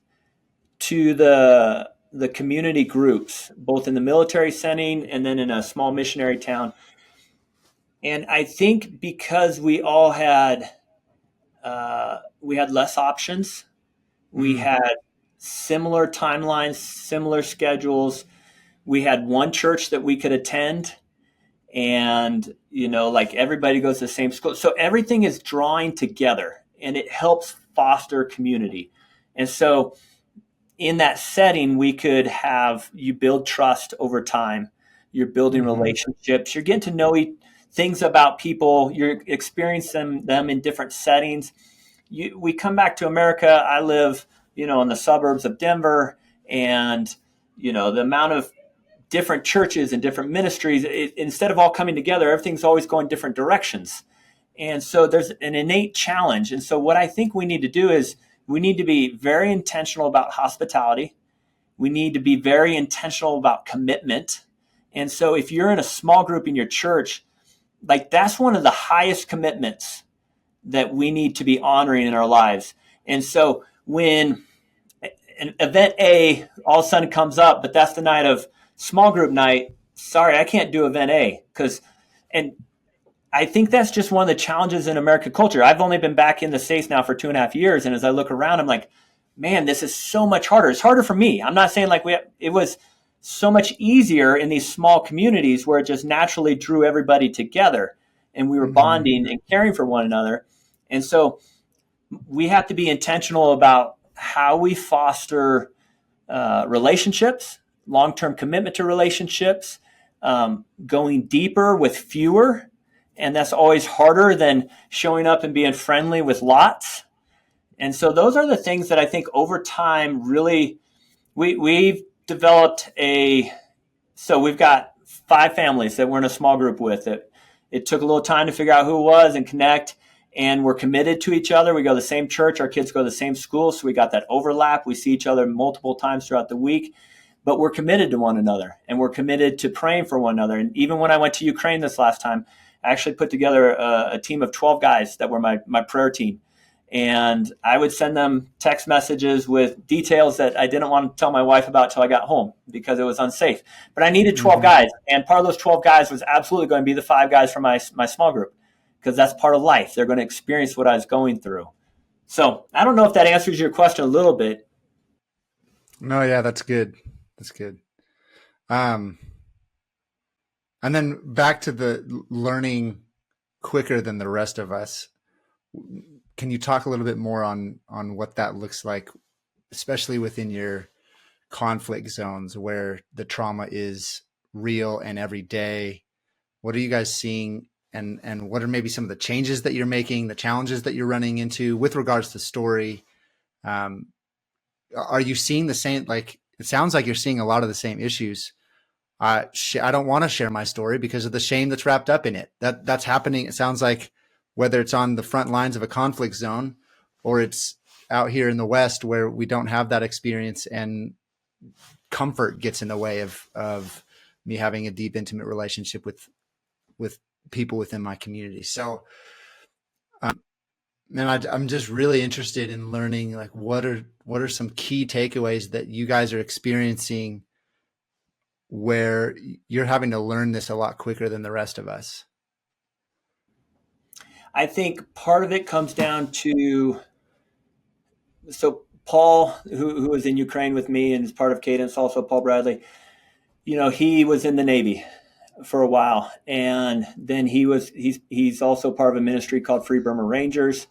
to the community groups, both in the military setting and then in a small missionary town. And I think because we all had less options, we had similar timelines, similar schedules. We had one church that we could attend, and like everybody goes to the same school, so everything is drawing together, and it helps foster community. And so in that setting, we could you build trust over time. You're building relationships. You're getting to know things about people. You're experiencing them in different settings. We come back to America. I live, in the suburbs of Denver, and the amount of different churches and different ministries, instead of all coming together, everything's always going different directions. And so there's an innate challenge. And so what I think we need to do is we need to be very intentional about hospitality. We need to be very intentional about commitment. And so if you're in a small group in your church, like, that's one of the highest commitments that we need to be honoring in our lives. And so when an event A all of a sudden comes up, but that's the night of small group night, sorry, I can't do event A. And I think that's just one of the challenges in American culture. I've only been back in the States now for 2.5 years. And as I look around, I'm like, man, this is so much harder. It's harder for me. I'm not saying like it was so much easier in these small communities where it just naturally drew everybody together and we were Mm-hmm. bonding and caring for one another. And so we have to be intentional about how we foster relationships, long-term commitment to relationships, going deeper with fewer. And that's always harder than showing up and being friendly with lots. And so those are the things that I think over time really we've developed so we've got 5 families that we're in a small group with. It took a little time to figure out who it was and connect, and we're committed to each other. We go to the same church. Our kids go to the same school, so we got that overlap. We see each other multiple times throughout the week, but we're committed to one another, and we're committed to praying for one another. And even when I went to Ukraine this last time, I actually put together a team of 12 guys that were my prayer team. And I would send them text messages with details that I didn't want to tell my wife about till I got home because it was unsafe. But I needed 12 Mm-hmm. guys. And part of those 12 guys was absolutely going to be the 5 guys from my small group because that's part of life. They're going to experience what I was going through. So I don't know if that answers your question a little bit. No, yeah, that's good. That's good. Um, and then back to the learning quicker than the rest of us. Can you talk a little bit more on what that looks like, especially within your conflict zones where the trauma is real and every day? What are you guys seeing, and what are maybe some of the changes that you're making, the challenges that you're running into with regards to story? Are you seeing the same? Like, it sounds like you're seeing a lot of the same issues. I don't want to share my story because of the shame that's wrapped up in it. That's happening. It sounds like whether it's on the front lines of a conflict zone or it's out here in the West where we don't have that experience and comfort gets in the way of me having a deep, intimate relationship with people within my community. So, man, I'm just really interested in learning, like, what are some key takeaways that you guys are experiencing where you're having to learn this a lot quicker than the rest of us? I think part of it comes down to so Paul, who was in Ukraine with me and is part of Cadence, also Paul Bradley, he was in the Navy for a while, and then he's also part of a ministry called Free Burma Rangers.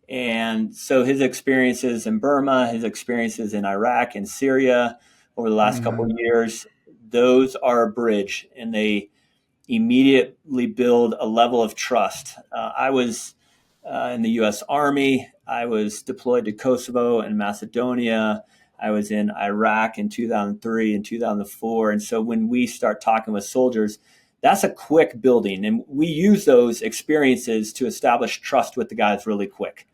And so his experiences in Burma, his experiences in Iraq and Syria over the last couple Mm-hmm. of years, those are a bridge, and they immediately build a level of trust. I was in the U.S. Army. I was deployed to Kosovo and Macedonia. I was in Iraq in 2003 and 2004. And so when we start talking with soldiers, that's a quick building. And we use those experiences to establish trust with the guys really quick.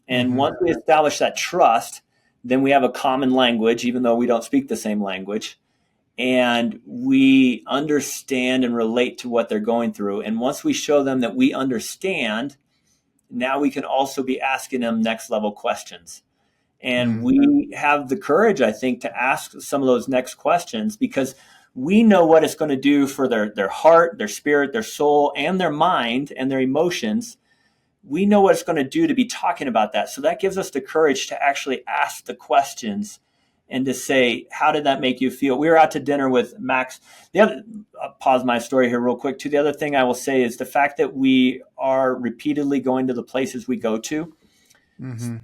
And Mm-hmm. once we establish that trust, then we have a common language, even though we don't speak the same language. And we understand and relate to what they're going through. And once we show them that we understand, now we can also be asking them next level questions. And Mm-hmm. we have the courage, I think, to ask some of those next questions because we know what it's going to do for their heart, their spirit, their soul, and their mind and their emotions. We know what it's going to do to be talking about that. So that gives us the courage to actually ask the questions and to say, how did that make you feel? We were out to dinner with Max. I'll pause my story here real quick too. The other thing I will say is the fact that we are repeatedly going to the places we go to. Mm-hmm.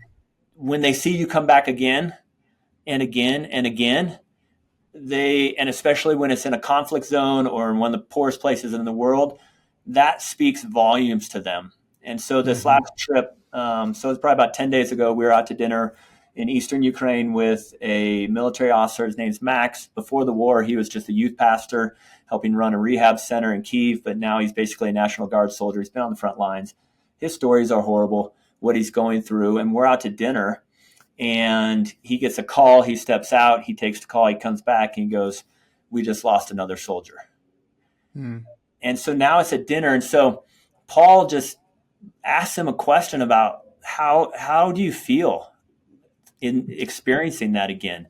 When they see you come back again and again and again, and especially when it's in a conflict zone or in one of the poorest places in the world, that speaks volumes to them. And so this Mm-hmm. last trip, so it's probably about 10 days ago, we were out to dinner in eastern Ukraine with a military officer. His name's Max. Before the war, he was just a youth pastor helping run a rehab center in Kyiv, but now he's basically a National Guard soldier. He's been on the front lines. His stories are horrible, what he's going through. And we're out to dinner, and he gets a call. He steps out. He takes the call. He comes back, and he goes, "We just lost another soldier." Mm-hmm. And so now it's at dinner. And so Paul just asks him a question about how do you feel in experiencing that again?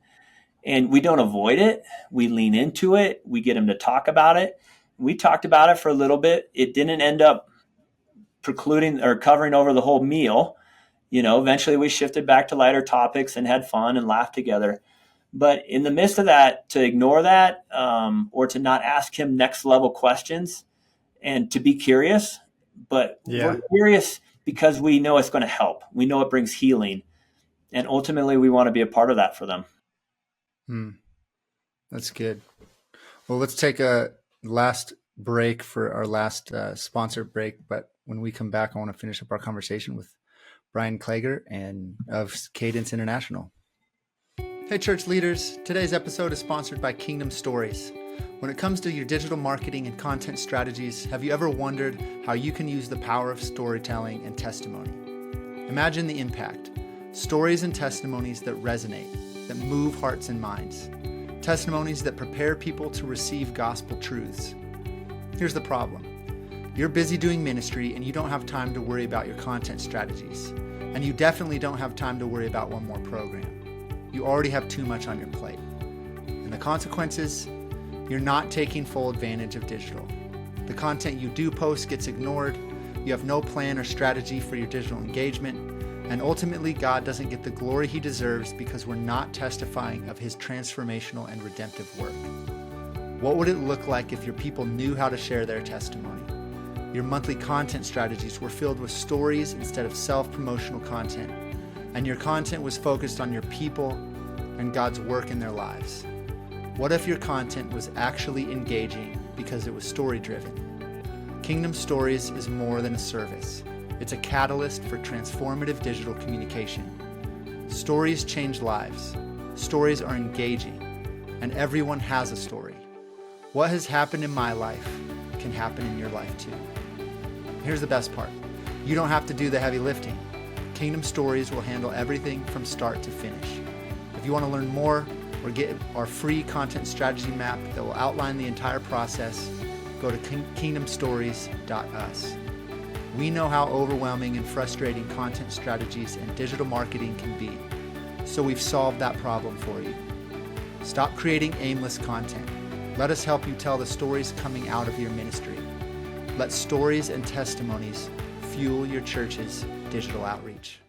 And we don't avoid it. We lean into it. We get him to talk about it. We talked about it for a little bit. It didn't end up precluding or covering over the whole meal. Eventually we shifted back to lighter topics and had fun and laughed together. But in the midst of that, to ignore that or to not ask him next level questions and to be curious, but we're curious because we know it's going to help. We know it brings healing. And ultimately, we want to be a part of that for them. That's good. Well, let's take a last break for our last sponsored break. But when we come back, I want to finish up our conversation with Brian Kleager and of Cadence International. Hey, church leaders. Today's episode is sponsored by Kingdom Stories. When it comes to your digital marketing and content strategies, have you ever wondered how you can use the power of storytelling and testimony? Imagine the impact. Stories and testimonies that resonate, that move hearts and minds. Testimonies that prepare people to receive gospel truths. Here's the problem. You're busy doing ministry and you don't have time to worry about your content strategies. And you definitely don't have time to worry about one more program. You already have too much on your plate. And the consequences? You're not taking full advantage of digital. The content you do post gets ignored. You have no plan or strategy for your digital engagement. And ultimately, God doesn't get the glory he deserves because we're not testifying of his transformational and redemptive work. What would it look like if your people knew how to share their testimony? Your monthly content strategies were filled with stories instead of self-promotional content, and your content was focused on your people and God's work in their lives. What if your content was actually engaging because it was story-driven? Kingdom Stories is more than a service. It's a catalyst for transformative digital communication. Stories change lives. Stories are engaging, and everyone has a story. What has happened in my life can happen in your life too. Here's the best part. You don't have to do the heavy lifting. Kingdom Stories will handle everything from start to finish. If you want to learn more or get our free content strategy map that will outline the entire process, go to kingdomstories.us. We know how overwhelming and frustrating content strategies and digital marketing can be, so we've solved that problem for you. Stop creating aimless content. Let us help you tell the stories coming out of your ministry. Let stories and testimonies fuel your church's digital outreach.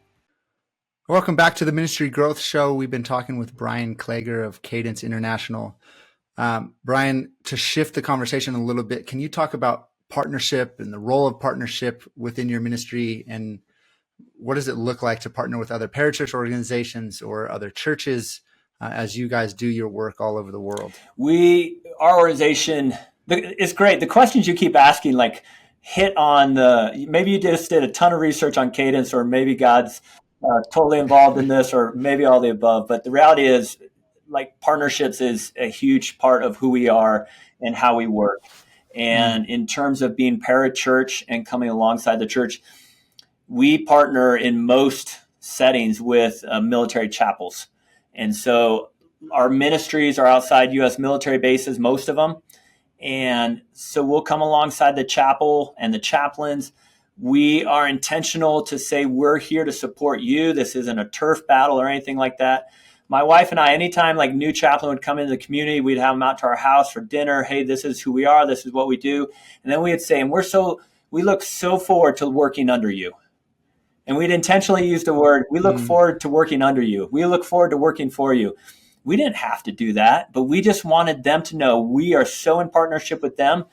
Welcome back to the Ministry Growth Show. We've been talking with Brian Kleager of Cadence International. Brian, to shift the conversation a little bit, can you talk about partnership and the role of partnership within your ministry, and what does it look like to partner with other parachurch organizations or other churches as you guys do your work all over the world? Our organization, it's great. The questions you keep asking, like, hit on maybe you just did a ton of research on Cadence, or maybe God's totally involved in this, or maybe all the above. But the reality is, like, partnerships is a huge part of who we are and how we work. And in terms of being parachurch and coming alongside the church, we partner in most settings with military chapels. And so our ministries are outside U.S. military bases, most of them. And so we'll come alongside the chapel and the chaplains. We are intentional to say we're here to support you. This isn't a turf battle or anything like that. My wife and I, anytime like new chaplain would come into the community, we'd have them out to our house for dinner. Hey, this is who we are. This is what we do. And then we would say, and we look so forward to working under you. And we'd intentionally use the word, we look forward to working under you. We look forward to working for you. We didn't have to do that, but we just wanted them to know we are so in partnership with them.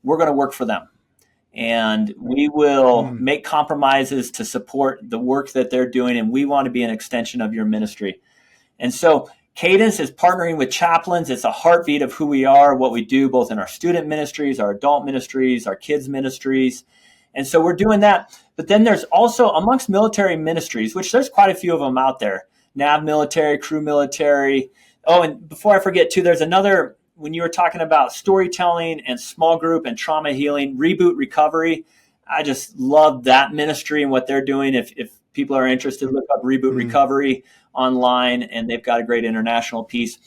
We're going to work for them. And we will make compromises to support the work that they're doing. And we want to be an extension of your ministry. And so Cadence is partnering with chaplains. It's a heartbeat of who we are, what we do, both in our student ministries, our adult ministries, our kids ministries. And so we're doing that. But then there's also amongst military ministries, which there's quite a few of them out there, NAV military, crew military. Oh, and before I forget too, there's another, when you were talking about storytelling and small group and trauma healing, Reboot Recovery. I just love that ministry and what they're doing. If people are interested, look up Reboot Recovery online, and they've got a great international piece.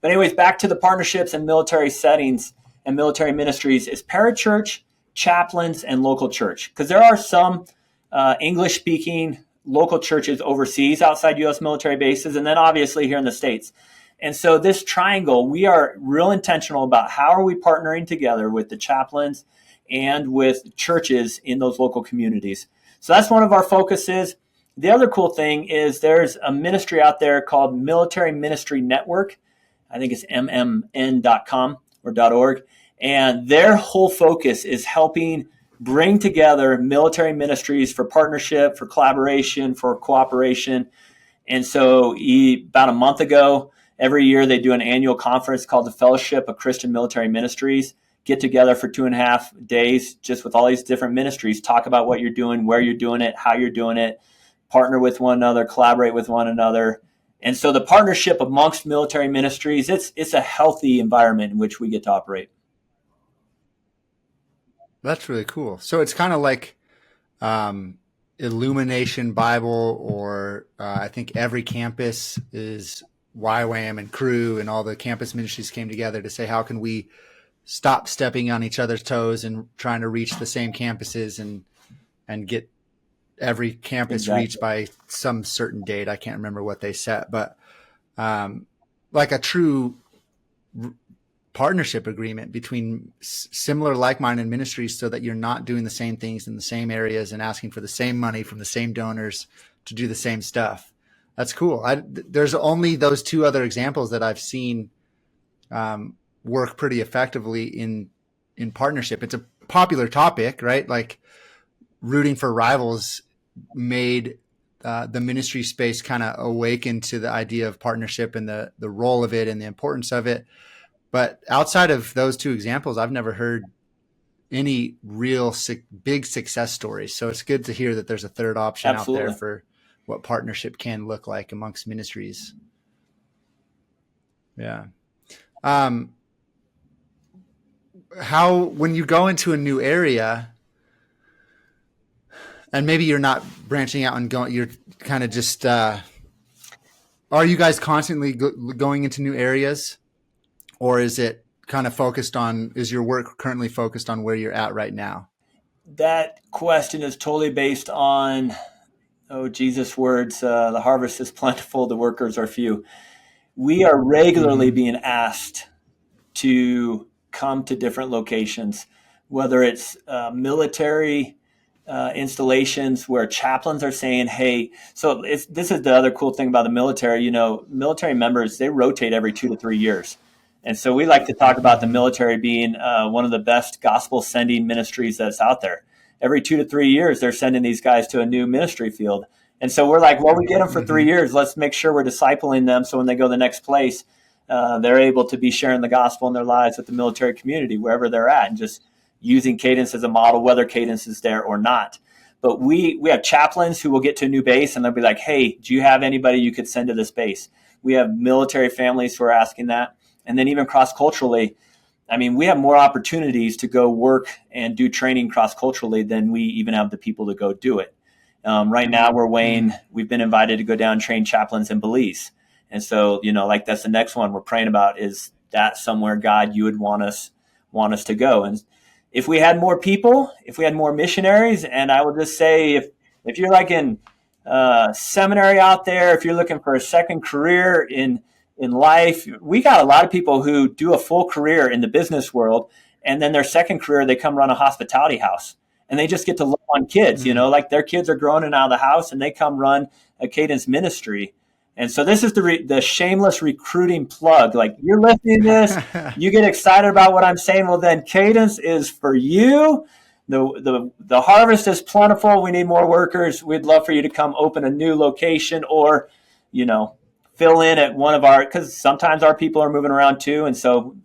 But anyways, back to the partnerships and military settings and military ministries is parachurch, chaplains, and local church. Because there are some English-speaking local churches overseas outside U.S. military bases, and then obviously here in the States. And so this triangle, we are real intentional about how are we partnering together with the chaplains and with churches in those local communities. So that's one of our focuses. the other cool thing is there's a ministry out there called Military Ministry Network. I think it's mmn.com or .org. And their whole focus is helping bring together military ministries for partnership, for collaboration, for cooperation. And so about a month ago, every year they do an annual conference called the Fellowship of Christian Military Ministries. Get together for 2.5 days just with all these different ministries, talk about what you're doing, where you're doing it, how you're doing it, partner with one another, collaborate with one another. And so the partnership amongst military ministries, it's a healthy environment in which we get to operate. That's really cool. So it's kind of like Illumination Bible, or I think every campus is YWAM and Crew, and all the campus ministries came together to say, how can we stop stepping on each other's toes and trying to reach the same campuses and get every campus reached by some certain date. I can't remember what they set, but like a true partnership agreement between similar like-minded ministries, so that you're not doing the same things in the same areas and asking for the same money from the same donors to do the same stuff. That's cool. There's only those two other examples that I've seen work pretty effectively in partnership. It's a popular topic, right? Like rooting for rivals made the ministry space kind of awaken to the idea of partnership and the role of it and the importance of it. But outside of those two examples, I've never heard any real big success stories. So it's good to hear that there's a third option Absolutely. out there for what partnership can look like amongst ministries. Yeah. When you go into a new area, and maybe you're not branching out and going, you're kind of just, are you guys constantly going into new areas? Or is it kind of is your work currently focused on where you're at right now? That question is totally based on, Jesus' words, the harvest is plentiful, the workers are few. We are regularly being asked to come to different locations, whether it's military installations where chaplains are saying, hey, so this is the other cool thing about the military, military members, they rotate every 2 to 3 years. And so we like to talk about the military being one of the best gospel sending ministries that's out there. Every 2 to 3 years, they're sending these guys to a new ministry field. And so we're like, well, we get them for 3 years. Let's make sure we're discipling them, so when they go to the next place, they're able to be sharing the gospel in their lives with the military community, wherever they're at, and just using Cadence as a model, whether Cadence is there or not. But we have chaplains who will get to a new base, and they'll be like, hey, do you have anybody you could send to this base? We have military families who are asking that. And then even cross-culturally, we have more opportunities to go work and do training cross-culturally than we even have the people to go do it. Right now we've been invited to go down and train chaplains in Belize. And so, like that's the next one we're praying about, is that somewhere, God, you would want us to go. And if we had more people, if we had more missionaries, and I would just say, if you're like in seminary out there, if you're looking for a second career in life, we got a lot of people who do a full career in the business world, and then their second career, they come run a hospitality house, and they just get to love on kids, like their kids are growing and out of the house, and they come run a Cadence ministry. And so this is the shameless recruiting plug. Like, you're listening to this, you get excited about what I'm saying. Well, then Cadence is for you. The harvest is plentiful. We need more workers. We'd love for you to come open a new location, or, fill in at one of because sometimes our people are moving around too. And so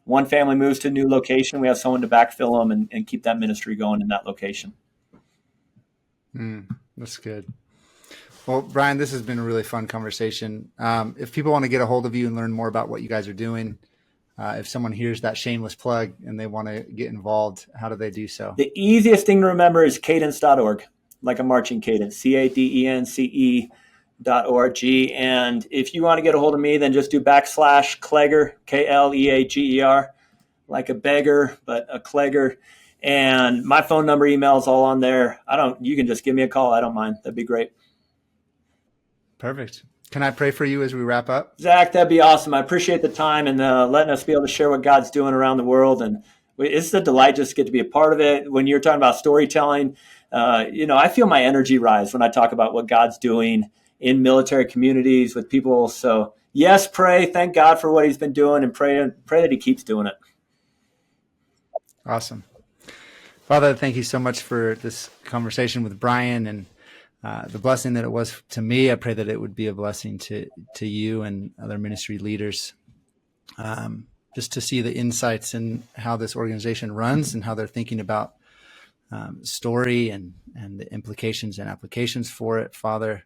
one family moves to a new location, we have someone to backfill them and keep that ministry going in that location. That's good. Well, Brian, this has been a really fun conversation. If people want to get a hold of you and learn more about what you guys are doing, if someone hears that shameless plug and they want to get involved, how do they do so? The easiest thing to remember is cadence.org, like a marching cadence, CADENCE.org. And if you want to get a hold of me, then just do /Kleager, KLEAGER, like a beggar, but a Kleager. And my phone number, email is all on there. You can just give me a call. I don't mind. That'd be great. Perfect. Can I pray for you as we wrap up? Zach, that'd be awesome. I appreciate the time and letting us be able to share what God's doing around the world. And it's a delight just to get to be a part of it. When you're talking about storytelling, I feel my energy rise when I talk about what God's doing in military communities with people. So yes, pray, thank God for what he's been doing, and pray that he keeps doing it. Awesome. Father, thank you so much for this conversation with Brian and the blessing that it was to me. I pray that it would be a blessing to you and other ministry leaders, just to see the insights in how this organization runs and how they're thinking about story and the implications and applications for it. Father,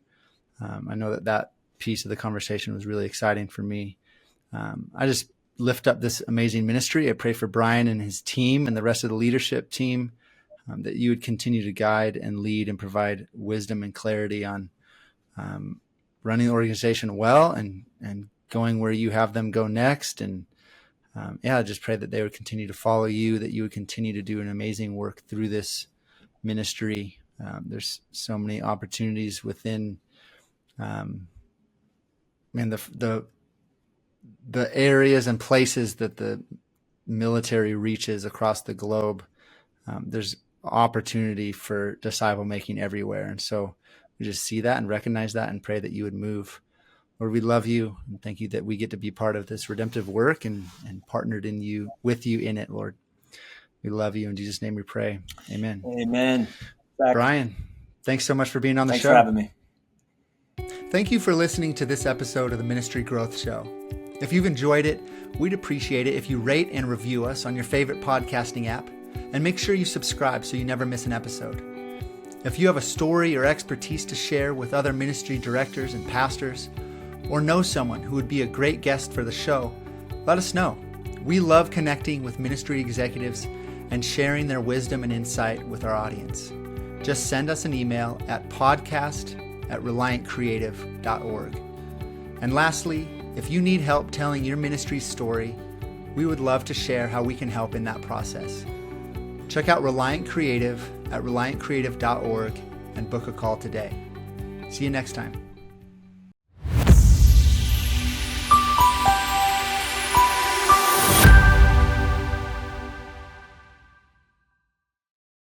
I know that piece of the conversation was really exciting for me. I just lift up this amazing ministry. I pray for Brian and his team and the rest of the leadership team, that you would continue to guide and lead and provide wisdom and clarity on running the organization well and going where you have them go next. And I just pray that they would continue to follow you, that you would continue to do an amazing work through this ministry. There's so many opportunities within the areas and places that the military reaches across the globe. There's opportunity for disciple making everywhere. And so we just see that and recognize that and pray that you would move. Lord, we love you and thank you that we get to be part of this redemptive work and partnered with you in it, Lord. We love you. In Jesus' name we pray. Amen. Amen. Brian, thanks so much for being on the show. Thanks for having me. Thank you for listening to this episode of the Ministry Growth Show. If you've enjoyed it, we'd appreciate it if you rate and review us on your favorite podcasting app, and make sure you subscribe so you never miss an episode. If you have a story or expertise to share with other ministry directors and pastors, or know someone who would be a great guest for the show, let us know. We love connecting with ministry executives and sharing their wisdom and insight with our audience. Just send us an email at podcast@reliantcreative.org. And lastly, if you need help telling your ministry's story, we would love to share how we can help in that process. Check out Reliant Creative at reliantcreative.org and book a call today. See you next time.